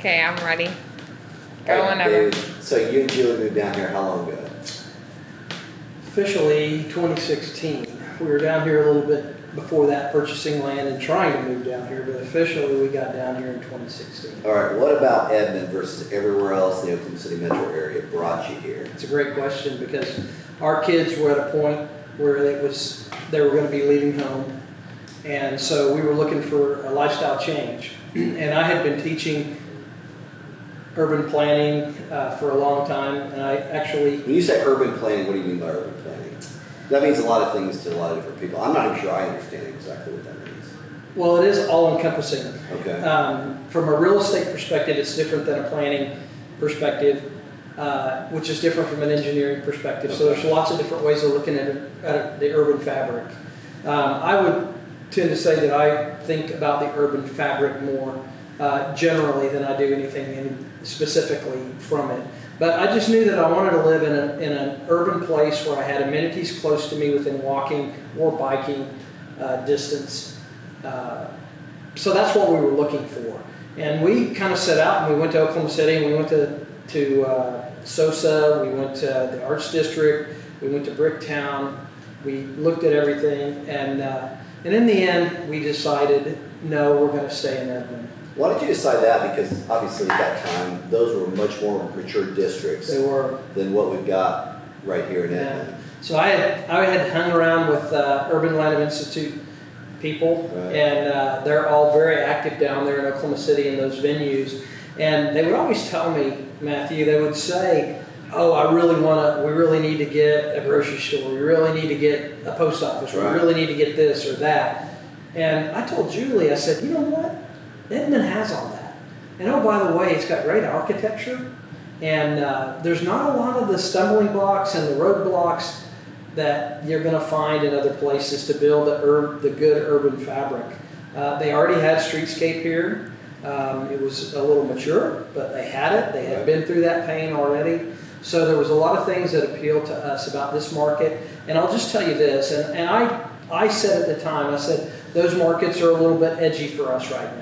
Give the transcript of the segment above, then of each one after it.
Okay, I'm ready. Go All right, whenever. David, so you and Julie moved down here how long ago? Officially 2016. We were down here a little bit before that, purchasing land and trying to move down here, but officially we got down here in 2016. All right, what about Edmond versus everywhere else in the Oklahoma City metro area brought you here? It's a great question because our kids were at a point where they were going to be leaving home, and so we were looking for a lifestyle change. And I had been teaching urban planning for a long time, and I actually... When you say urban planning, what do you mean by urban planning? That means a lot of things to a lot of different people. I'm not even sure I understand exactly what that means. Well, it is all-encompassing. Okay. From a real estate perspective, it's different than a planning perspective, which is different from an engineering perspective. Okay. So there's lots of different ways of looking at the urban fabric. I would tend to say that I think about the urban fabric more generally than I do anything specifically from it. But I just knew that I wanted to live in an urban place where I had amenities close to me within walking or biking distance. So that's what we were looking for. And we kind of set out and we went to Oklahoma City and we went to Sosa, we went to the Arts District, we went to Bricktown, we looked at everything, and in the end we decided, no, we're going to stay in Edmond. Why did you decide that? Because obviously at that time, those were much more mature districts than what we've got right here in Edmond. Yeah. So I had hung around with Urban Land Institute people, right. And they're all very active down there in Oklahoma City in those venues. And they would always tell me, Matthew, they would say, oh, we really need to get a grocery store, we really need to get a post office, right. We really need to get this or that. And I told Julie, I said, you know what? Edmond has all that. And oh, by the way, it's got great architecture, and there's not a lot of the stumbling blocks and the roadblocks that you're going to find in other places to build the good urban fabric. They already had streetscape here. It was a little mature, but they had it. They had been through that pain already. So there was a lot of things that appealed to us about this market. And I'll just tell you this, and I said at the time, I said, those markets are a little bit edgy for us right now.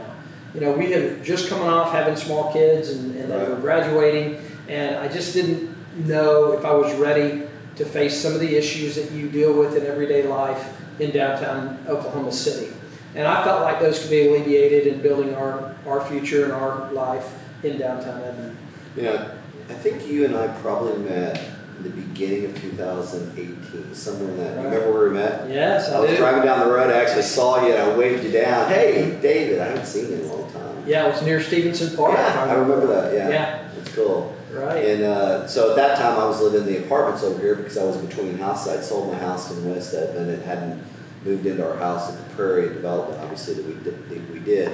You know, we had just coming off having small kids and they were graduating, and I just didn't know if I was ready to face some of the issues that you deal with in everyday life in downtown Oklahoma City. And I felt like those could be alleviated in building our future and our life in downtown Edmond. You know, I think you and I probably met in the beginning of 2018, somewhere in that. Right. Remember where we met? Yes, I do. I was driving down the road, I actually saw you and I waved you down. Hey, David, I haven't seen you in a long time. Yeah, it was near Stevenson Park. Yeah, I remember that, yeah. Yeah. That's cool. Right. And so at that time I was living in the apartments over here because I was between houses. I'd sold my house in West Edmond and hadn't moved into our house at the Prairie development, obviously, that we did.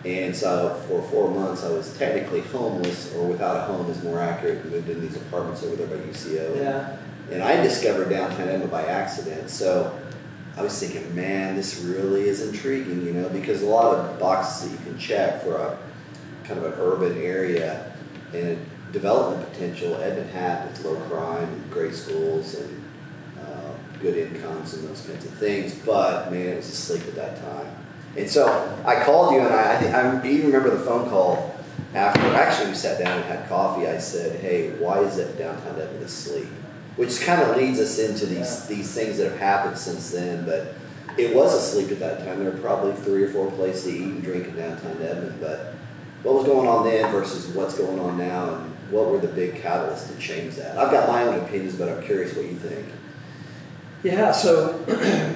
And so for 4 months I was technically homeless, or without a home is more accurate, moved in these apartments over there by UCO. Yeah. And I discovered downtown Edmond by accident. So I was thinking, man, this really is intriguing, you know, because a lot of boxes that you can check for a kind of an urban area and development potential, Edmond had with low crime and great schools and good incomes and those kinds of things. But man, it was asleep at that time. And so I called you, and I even remember the phone call after. Actually, we sat down and had coffee. I said, hey, why is it downtown Edmond asleep? Which kind of leads us into these things that have happened since then. But it was asleep at that time. There were probably 3 or 4 places to eat and drink in downtown Edmond. But what was going on then versus what's going on now, and what were the big catalysts to change that? I've got my own opinions, but I'm curious what you think. Yeah, so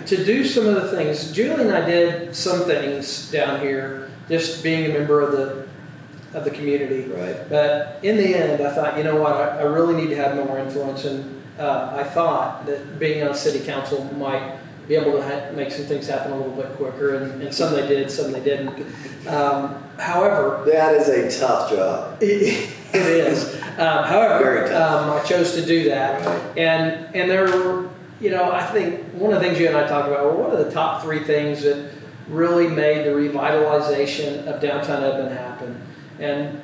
to do some of the things, Julie and I did some things down here, just being a member of the community. Right. But in the end, I thought, you know what, I really need to have more influence, and I thought that being on city council might be able to make some things happen a little bit quicker, and some they did, some they didn't. However, that is a tough job. It is. However, very tough. I chose to do that, right. and there were. You know, I think one of the things you and I talked about were what are the top 3 things that really made the revitalization of downtown Edmond happen, and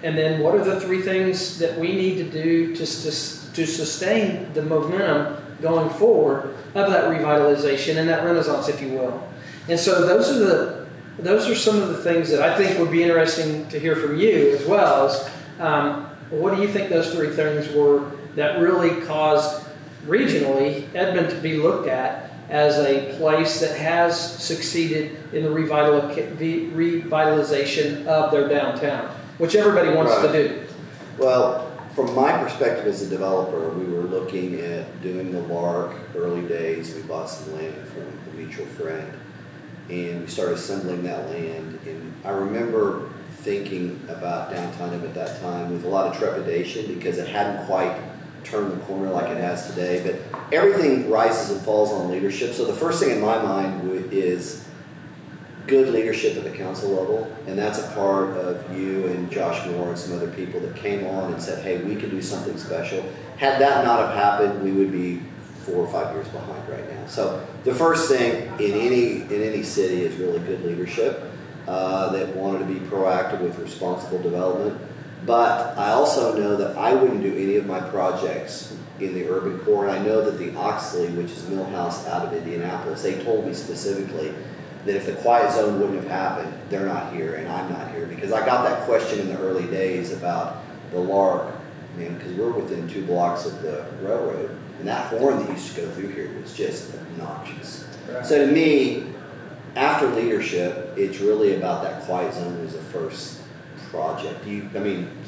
then what are the 3 things that we need to do to sustain the momentum going forward of that revitalization and that renaissance, if you will. And so those are those are some of the things that I think would be interesting to hear from you as well. As, what do you think those three things were that really caused regionally Edmond to be looked at as a place that has succeeded in the revitalization of their downtown, which everybody wants to do? Well, from my perspective as a developer, we were looking at doing the Lark early days. We bought some land from a mutual friend, and we started assembling that land. And I remember thinking about downtown at that time with a lot of trepidation because it hadn't quite turned the corner like it has today. But everything rises and falls on leadership. So the first thing in my mind is good leadership at the council level, and that's a part of you and Josh Moore and some other people that came on and said, hey, we can do something special. Had that not have happened, we would be 4 or 5 years behind right now. So the first thing in any city is really good leadership that wanted to be proactive with responsible development. But I also know that I wouldn't do any of my projects in the urban core, and I know that the Oxley, which is Millhouse out of Indianapolis, they told me specifically that if the quiet zone wouldn't have happened, they're not here and I'm not here. Because I got that question in the early days about the Lark, man, because we're within 2 blocks of the railroad, and that horn that used to go through here was just obnoxious. Right. So to me, after leadership, it's really about that quiet zone as the first project.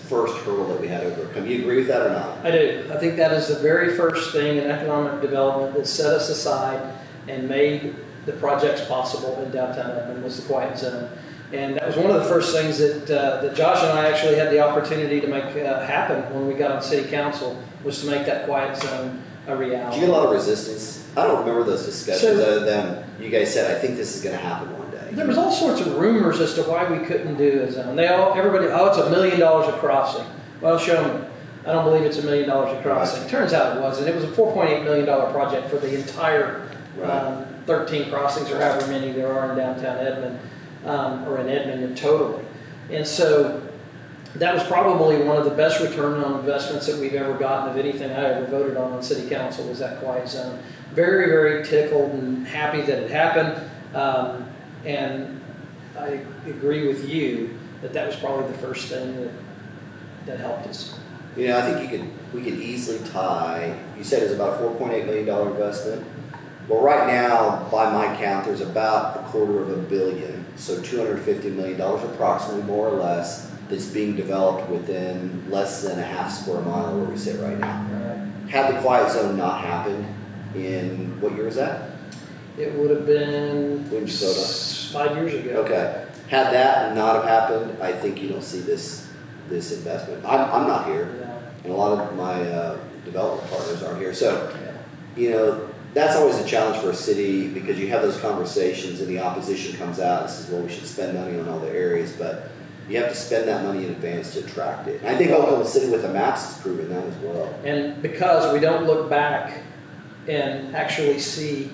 First hurdle that we had to overcome. You agree with that or not? I do. I think that is the very first thing in economic development that set us aside and made the projects possible in downtown Edmond was the quiet zone. And that was one of the first things that Josh and I actually had the opportunity to make happen when we got on city council, was to make that quiet zone a reality. Did you get a lot of resistance? I don't remember those discussions other than you guys said, I think this is going to happen one day. There was all sorts of rumors as to why we couldn't do a zone. Everybody, it's $1 million a crossing. Well, show me. I don't believe it's $1 million a crossing. Right. Turns out it wasn't. It was a $4.8 million project for the entire 13 crossings or however many there are in downtown Edmond, or in Edmond totally. And so that was probably one of the best return on investments that we've ever gotten of anything I ever voted on city council, was that quiet zone. Very, very tickled and happy that it happened. And I agree with you that was probably the first thing that helped us. You know, I think we could easily tie, you said it was about a $4.8 million investment. Well, right now, by my count, there's about $250 million, so $250 million approximately, more or less, that's being developed within less than a half square mile where we sit right now. Right. Had the quiet zone not happened in, what year was that? It would have been 5 years ago. Okay. Had that not have happened, I think you don't see this investment. I'm not here, and a lot of my development partners aren't here. So, you know, that's always a challenge for a city, because you have those conversations and the opposition comes out and says, well, we should spend money on all the areas, but you have to spend that money in advance to attract it. And I think Oklahoma City with the maps has proven that as well. And because we don't look back and actually see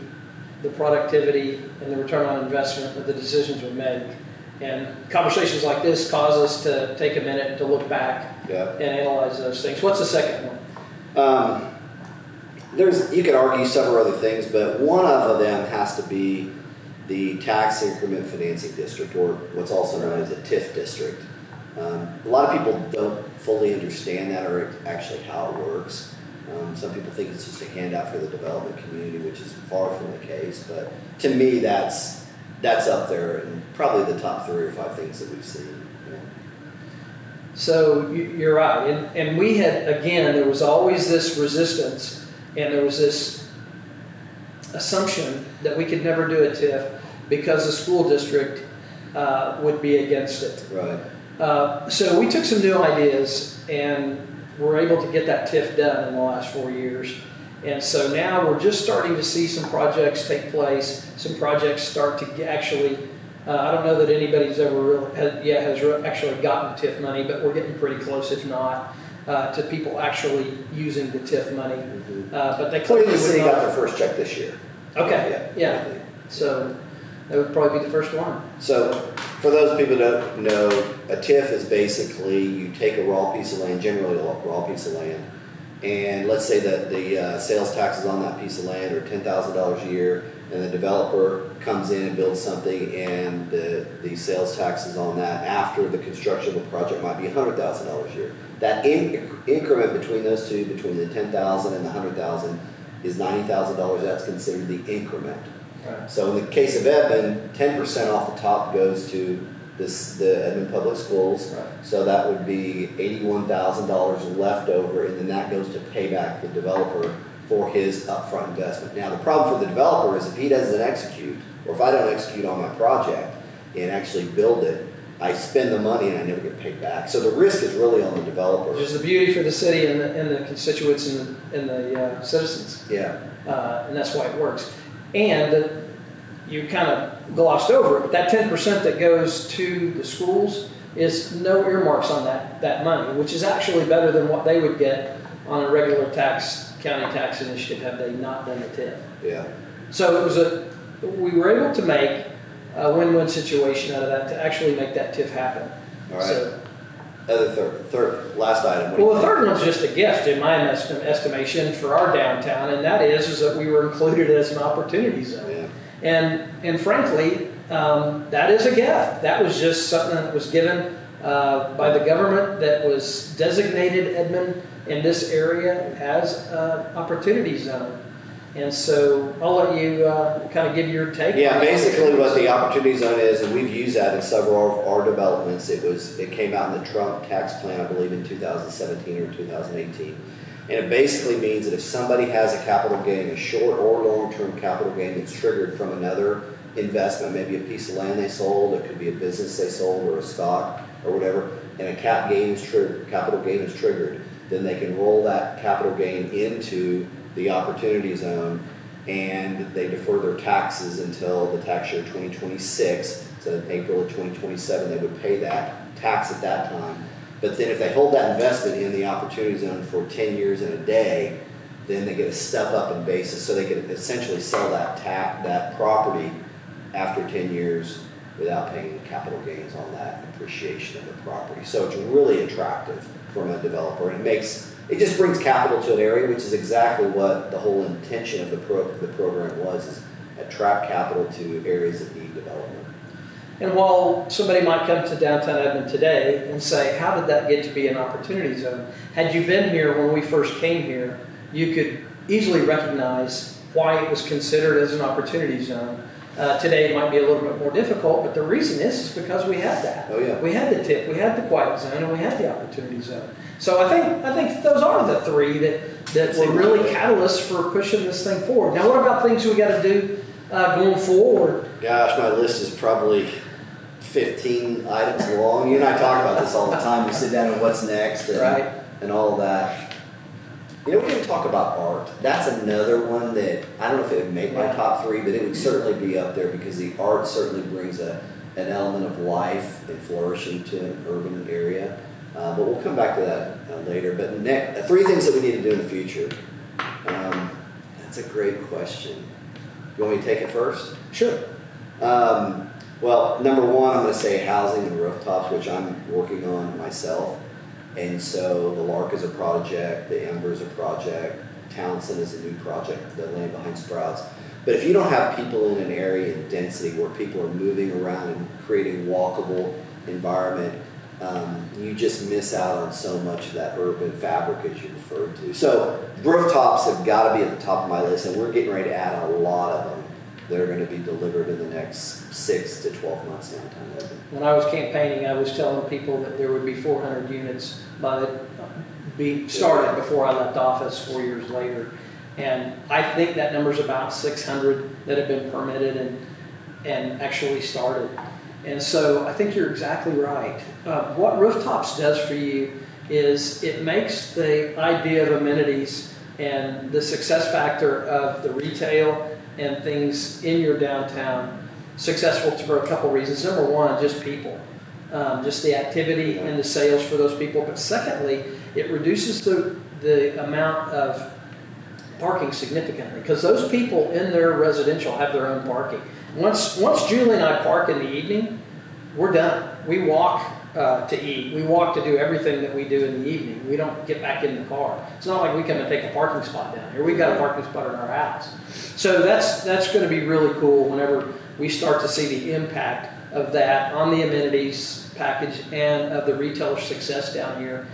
the productivity and the return on investment of the decisions we make. And conversations like this cause us to take a minute to look back and analyze those things. What's the second one? You could argue several other things, but one of them has to be the tax increment financing district, or what's also known as a TIF district. A lot of people don't fully understand that, or actually how it works. Some people think it's just a handout for the development community, which is far from the case. But to me, that's up there and probably the top 3 or 5 things that we've seen. Yeah. So you're right, and we had, again, there was always this resistance, and there was this assumption that we could never do a TIF because the school district would be against it. Right. So we took some new ideas and were able to get that TIF done in the last 4 years. And so now we're just starting to see some projects take place, some projects start to actually, I don't know that anybody's ever has actually gotten TIF money, but we're getting pretty close, if not, to people actually using the TIF money. Mm-hmm. But they clearly the city got their first check this year. Okay, yeah. So that would probably be the first one. So for those people that don't know, a TIF is basically you take a raw piece of land, generally a raw piece of land, and let's say that the sales taxes on that piece of land are $10,000 a year, and the developer comes in and builds something, and the sales taxes on that after the construction of the project might be $100,000 a year. That increment between those two, between the $10,000 and the $100,000, is $90,000. That's considered the increment. Right. So in the case of Edmond, 10% off the top goes to the Edmond Public Schools. Right. So that would be $81,000 left over, and then that goes to pay back the developer for his upfront investment. Now the problem for the developer is if he doesn't execute, or if I don't execute on my project and actually build it, I spend the money and I never get paid back. So the risk is really on the developer. Which is the beauty for the city and the constituents and the citizens. Yeah. And that's why it works. And you kind of glossed over it, but that 10% that goes to the schools is no earmarks on that money, which is actually better than what they would get on a regular county tax initiative had they not done the TIF. Yeah. So we were able to make a win-win situation out of that to actually make that TIF happen. All right. So, Third, last item. well, the third one's just a gift in my estimation for our downtown, and that is that we were included as an opportunity zone. Yeah. And frankly, that is a gift. That was just something that was given by the government that was designated Edmond in this area as an opportunity zone. And so I'll let you kind of give your take. Yeah, basically what the opportunity zone is, and we've used that in several of our developments. It came out in the Trump tax plan, I believe, in 2017 or 2018. And it basically means that if somebody has a capital gain, a short or long-term capital gain that's triggered from another investment, maybe a piece of land they sold, it could be a business they sold or a stock or whatever, and a capital gain is triggered, then they can roll that capital gain into the opportunity zone, and they defer their taxes until the tax year 2026. So in April of 2027, they would pay that tax at that time. But then if they hold that investment in the opportunity zone for 10 years and a day, then they get a step up in basis. So they can essentially sell that property after 10 years without paying capital gains on that appreciation of the property. So it's really attractive from a developer, and it just brings capital to an area, which is exactly what the whole intention of the program was, is attract capital to areas that need development. And while somebody might come to downtown Edmond today and say, how did that get to be an opportunity zone? Had you been here when we first came here, you could easily recognize why it was considered as an opportunity zone. Today it might be a little bit more difficult, but the reason is because we had that. Oh yeah. We had the TIF, we had the quiet zone, and we had the opportunity zone. So I think those are the three that were really catalysts for pushing this thing forward. Now, what about things we got to do going forward? Gosh, my list is probably 15 items long. You and I talk about this all the time. We sit down and what's next and all of that. You know, we're going to talk about art. That's another one that I don't know if it would make my top three, but it would certainly be up there because the art certainly brings an element of life and flourishing to an urban area. But we'll come back to that later. But three things that we need to do in the future. That's a great question. You want me to take it first? Sure. Well, number one, I'm going to say housing and rooftops, which I'm working on myself. And so the Lark is a project, the Ember is a project, Townsend is a new project, the land behind Sprouts. But if you don't have people in an area in density where people are moving around and creating walkable environment, you just miss out on so much of that urban fabric as you referred to. So rooftops have got to be at the top of my list, and we're getting ready to add a lot of them that are going to be delivered in the next 6 to 12 months downtown. When I was campaigning, I was telling people that there would be 400 units be started before I left office 4 years later. And I think that number's about 600 that have been permitted and actually started. And so I think you're exactly right. What rooftops does for you is it makes the idea of amenities and the success factor of the retail and things in your downtown successful for a couple reasons. Number one, just people, just the activity and the sales for those people. But secondly, it reduces the amount of parking significantly because those people in their residential have their own parking. Once Julie and I park in the evening, we're done. We walk to eat. We walk to do everything that we do in the evening. We don't get back in the car. It's not like we come and take a parking spot down here. We've got a parking spot in our house. So that's going to be really cool whenever we start to see the impact of that on the amenities package and of the retailer success down here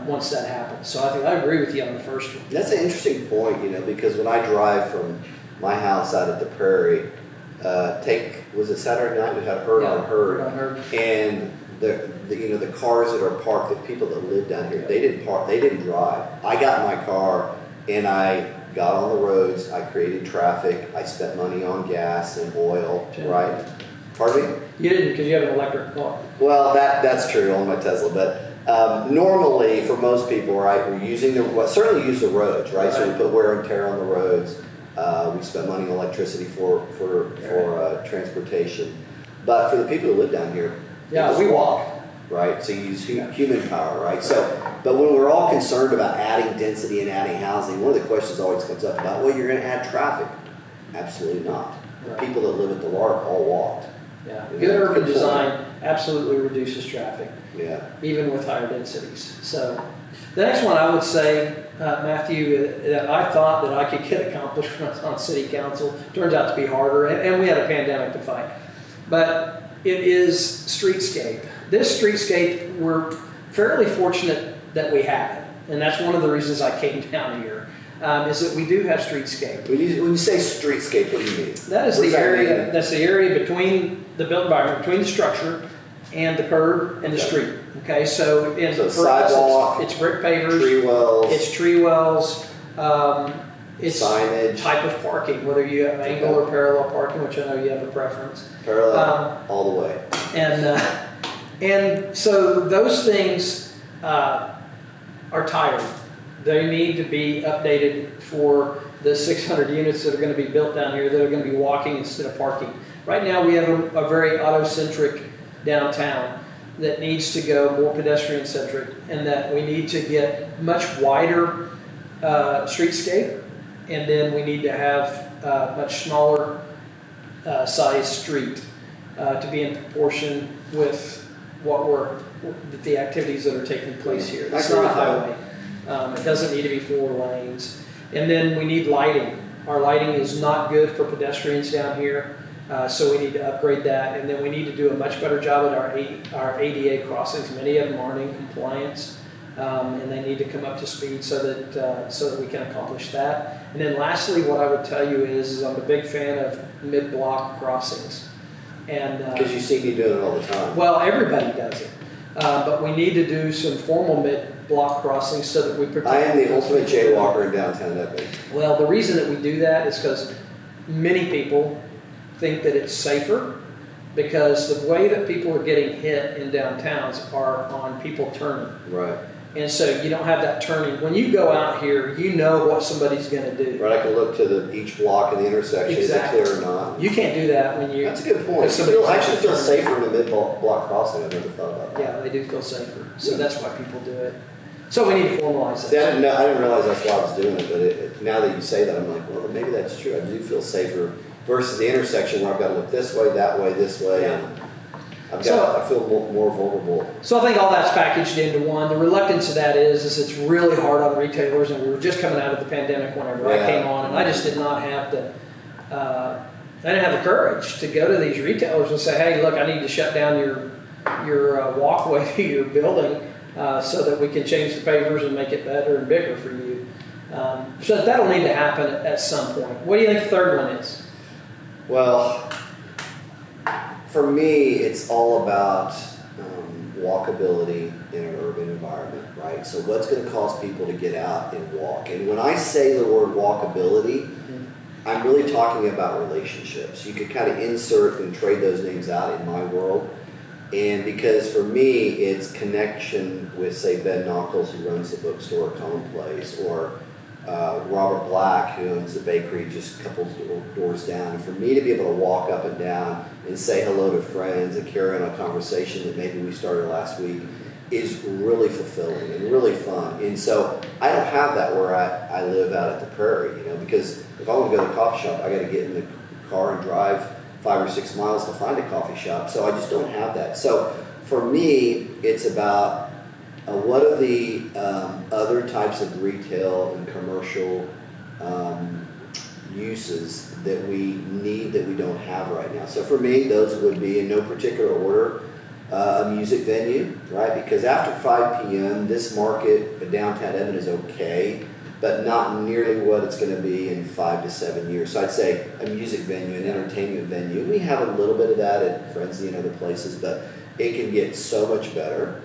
once that happens. So I agree with you on the first one. That's an interesting point, because when I drive from my house out at the Prairie, was it Saturday night? We had herd on herd, and the cars that are parked, the people that live down here, they didn't drive. I got in my car and I got on the roads. I created traffic. I spent money on gas and oil, right? Pardon me? You didn't, because you have an electric car. Well, that's true on my Tesla, but normally for most people, right, we're using certainly use the roads, right? So we put wear and tear on the roads. We spend money on electricity for transportation, but for the people who live down here, we walk, right? So you use human power, right? So, but when we're all concerned about adding density and adding housing, one of the questions always comes up about, well, you're going to add traffic. Absolutely not. The people that live at the Lark all walked. Yeah, good urban design absolutely reduces traffic. Yeah, even with higher densities. So the next one I would say, Matthew, that I thought that I could get accomplished when I was on city council, turns out to be harder, and we had a pandemic to fight. But it is streetscape. This streetscape, we're fairly fortunate that we have it, and that's one of the reasons I came down here. Is that we do have streetscape. When you say streetscape, what do you mean? That is the area. That's the area between the built environment, between the structure and the curb and the street. Okay, so for sidewalk, us, it's brick pavers, tree wells, it's tree wells, it's signage, type of parking, whether you have angle or parallel parking, which I know you have a preference. Parallel, all the way. And so those things are tired. They need to be updated for the 600 units that are going to be built down here that are going to be walking instead of parking. Right now we have a very auto-centric downtown that needs to go more pedestrian-centric, and that we need to get much wider streetscape, and then we need to have much smaller size street to be in proportion with the activities that are taking place here. It's not a highway. It doesn't need to be 4 lanes. And then we need lighting. Our lighting is not good for pedestrians down here, so we need to upgrade that. And then we need to do a much better job at our ADA crossings. Many of them aren't in compliance, and they need to come up to speed so that we can accomplish that. And then lastly, what I would tell you is I'm a big fan of mid-block crossings. Because you see me doing it all the time. Well, everybody does it, but we need to do some formal mid-block crossings so that we protect. I am the ultimate jaywalker in downtown Edmond. Well, the reason that we do that is because many people think that it's safer, because the way that people are getting hit in downtowns are on people turning. Right. And so you don't have that turning. When you go out here, you know what somebody's going to do. Right, I can look to each block in the intersection, exactly. Is it clear or not? You can't do that when you... That's a good point. I actually feel safer in a mid-block crossing. I've never thought about that. Yeah, they do feel safer. So that's why people do it. So we need to formalize that. See, I didn't realize that's why I was doing it, but now that you say that, I'm like, well, maybe that's true. I do feel safer versus the intersection where I've got to look this way, this way, yeah. and I feel more vulnerable. So I think all that's packaged into one. The reluctance of that is it's really hard on retailers, and we were just coming out of the pandemic whenever I came on, and I just did not have I didn't have the courage to go to these retailers and say, hey, look, I need to shut down your walkway to your building so that we can change the pavers and make it better and bigger for you. So that'll need to happen at some point. What do you think the third one is? Well, for me, it's all about walkability in an urban environment, right? So what's going to cause people to get out and walk? And when I say the word walkability, I'm really talking about relationships. You could kind of insert and trade those names out in my world. And because for me, it's connection with, say, Ben Knuckles, who runs the bookstore Commonplace, or Robert Black, who owns the bakery just a couple doors down. And for me to be able to walk up and down and say hello to friends and carry on a conversation that maybe we started last week is really fulfilling and really fun. And so I don't have that where I live out at the Prairie, because if I want to go to the coffee shop, I got to get in the car and drive 5 or 6 miles to find a coffee shop. So I just don't have that. So for me, it's about what are the other types of retail and commercial uses that we need that we don't have right now. So for me, those would be in no particular order. A music venue, right? Because after 5 p.m., this market, downtown Edmond, is okay, but not nearly what it's going to be in 5 to 7 years. So I'd say a music venue, an entertainment venue. We have a little bit of that at Frenzy and other places, but it can get so much better.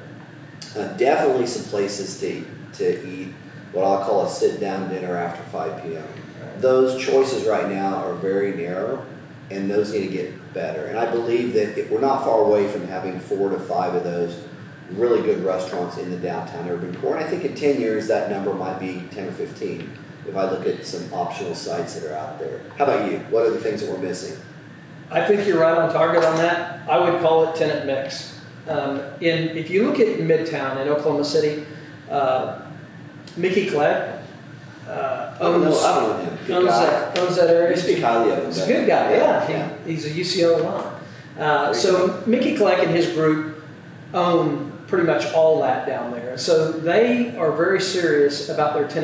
Definitely some places to eat what I'll call a sit-down dinner after 5 p.m. Those choices right now are very narrow, and those need to get better. And I believe that we're not far away from having 4 to 5 of those really good restaurants in the downtown urban core. And I think in 10 years that number might be 10 or 15 if I look at some optional sites that are out there. How about you? What are the things that we're missing? I think you're right on target on that. I would call it tenant mix. If you look at Midtown in Oklahoma City, Mickey Clegg owns that area. You speak highly of him. He's a good guy, yeah. He's a UCO alum. So Mickey Clegg and his group own pretty much all that down there. So they are very serious about their tenant